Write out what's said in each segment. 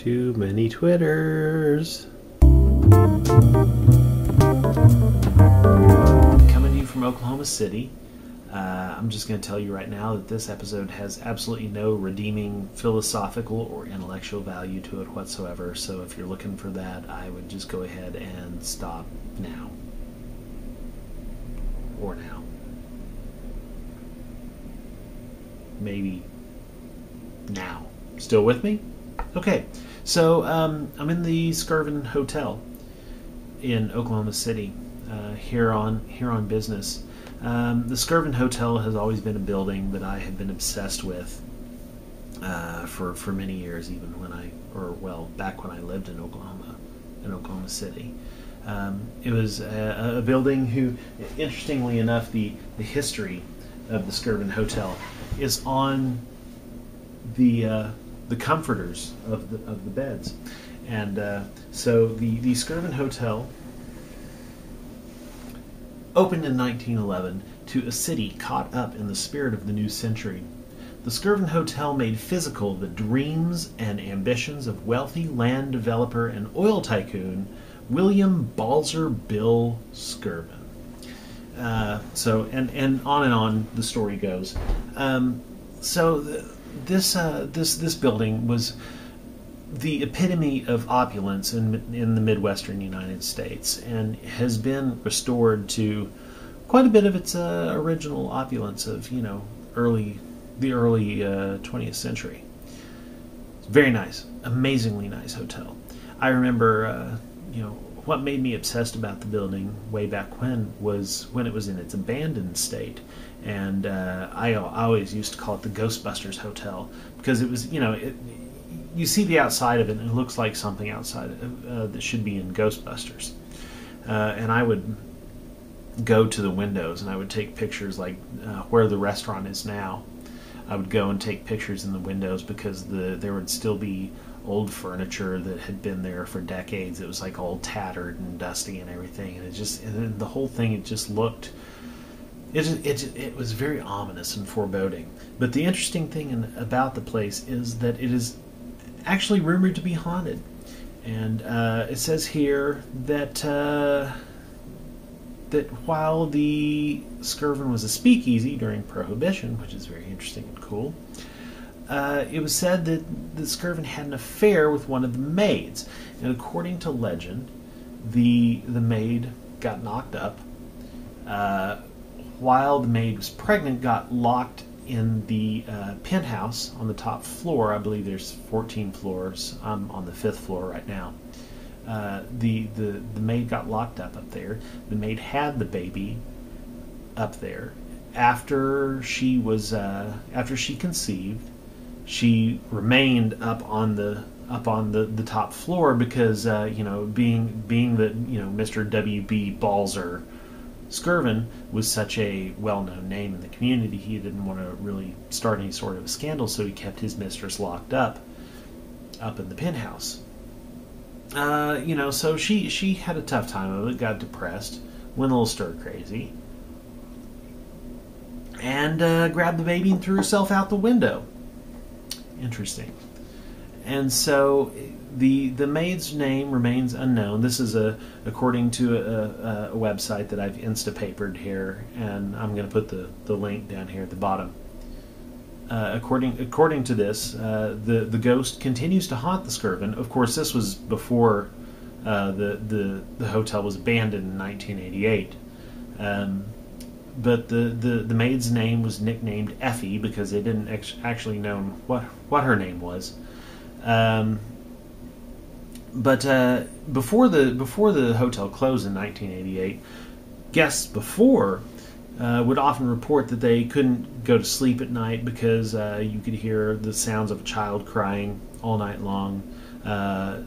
Too many Twitters. Coming to you from Oklahoma City. I'm just going to tell you right now that this episode has absolutely no redeeming philosophical or intellectual value to it whatsoever. So if you're looking for that, I would just go ahead and stop now. Or now. Maybe now. Still with me? Okay. So I'm in the Skirvin Hotel in Oklahoma City here on business. The Skirvin Hotel has always been a building that I have been obsessed with for many years, even back when I lived in Oklahoma City. It was a building who, interestingly enough, the history of the Skirvin Hotel is on the comforters of the beds, and so the Skirvin Hotel opened in 1911 to a city caught up in the spirit of the new century. The Skirvin Hotel made physical the dreams and ambitions of wealthy land developer and oil tycoon William Balzer Bill Skirvin. And on the story goes. This building was the epitome of opulence in the Midwestern United States, and has been restored to quite a bit of its original opulence of the early 20th century. It's very nice, amazingly nice hotel. I remember what made me obsessed about the building way back when was when it was in its abandoned state, and I always used to call it the Ghostbusters Hotel, because it was you see the outside of it and it looks like something outside that should be in Ghostbusters. And I would go to the windows and I would take pictures, like where the restaurant is now. I would go and take pictures in the windows because there would still be old furniture that had been there for decades. It was like all tattered and dusty and everything, and the whole thing, it just looked. It was very ominous and foreboding. But the interesting thing about the place is that it is actually rumored to be haunted, and it says here that while the Skirvin was a speakeasy during Prohibition, which is very interesting and cool, it was said that the Skirvin had an affair with one of the maids, and according to legend, the maid got knocked up. While the maid was pregnant, got locked in the penthouse on the top floor. I believe there's 14 floors. I'm on the 5th floor right now. The maid got locked up there. The maid had the baby up there. After she conceived, she remained up on the top floor because being that Mr. W.B. Balzer Skirvin was such a well-known name in the community, he didn't want to really start any sort of a scandal, so he kept his mistress locked up in the penthouse. So she had a tough time of it, got depressed, went a little stir-crazy, and grabbed the baby and threw herself out the window. Interesting. And so the maid's name remains unknown. This is according to a website that I've Instapapered here, and I'm going to put the link down here at the bottom. According to this, the ghost continues to haunt the Skirvin. Of course, this was before the hotel was abandoned in 1988. But the maid's name was nicknamed Effie because they didn't actually know what her name was. But before the hotel closed in 1988, guests before would often report that they couldn't go to sleep at night because you could hear the sounds of a child crying all night long.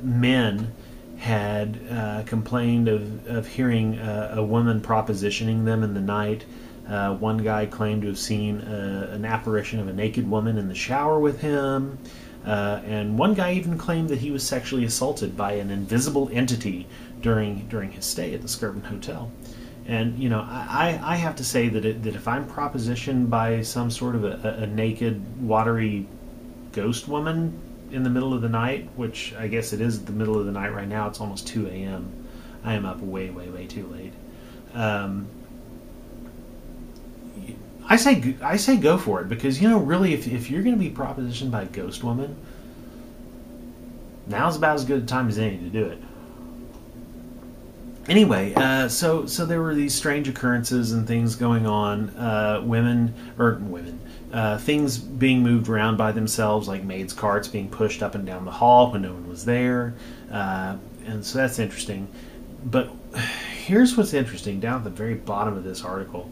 Men had complained of hearing a woman propositioning them in the night. One guy claimed to have seen an apparition of a naked woman in the shower with him. And one guy even claimed that he was sexually assaulted by an invisible entity during his stay at the Skirvin Hotel. And I have to say that if I'm propositioned by some sort of a naked, watery ghost woman, in the middle of the night, which I guess it is the middle of the night right now. It's almost 2 a.m. I am up way, way, way too late. I say go for it, because, really, if you're going to be propositioned by a ghost woman, now's about as good a time as any to do it. Anyway, so there were these strange occurrences and things going on. Things being moved around by themselves, like maids' carts being pushed up and down the hall when no one was there, and so that's interesting. But here's what's interesting down at the very bottom of this article.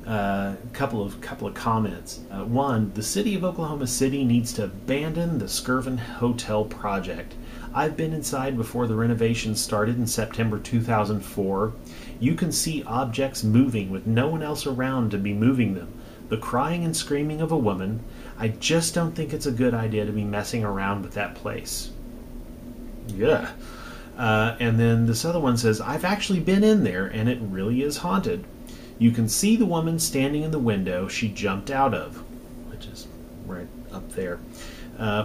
A couple of comments. One, the city of Oklahoma City needs to abandon the Skirvin Hotel project. I've been inside before the renovation started in September 2004. You can see objects moving with no one else around to be moving them. The crying and screaming of a woman. I just don't think it's a good idea to be messing around with that place. Yeah. And then this other one says, I've actually been in there, and it really is haunted. You can see the woman standing in the window she jumped out of, which is right up there.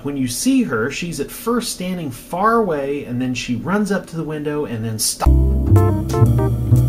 When you see her, she's at first standing far away, and then she runs up to the window and then stops.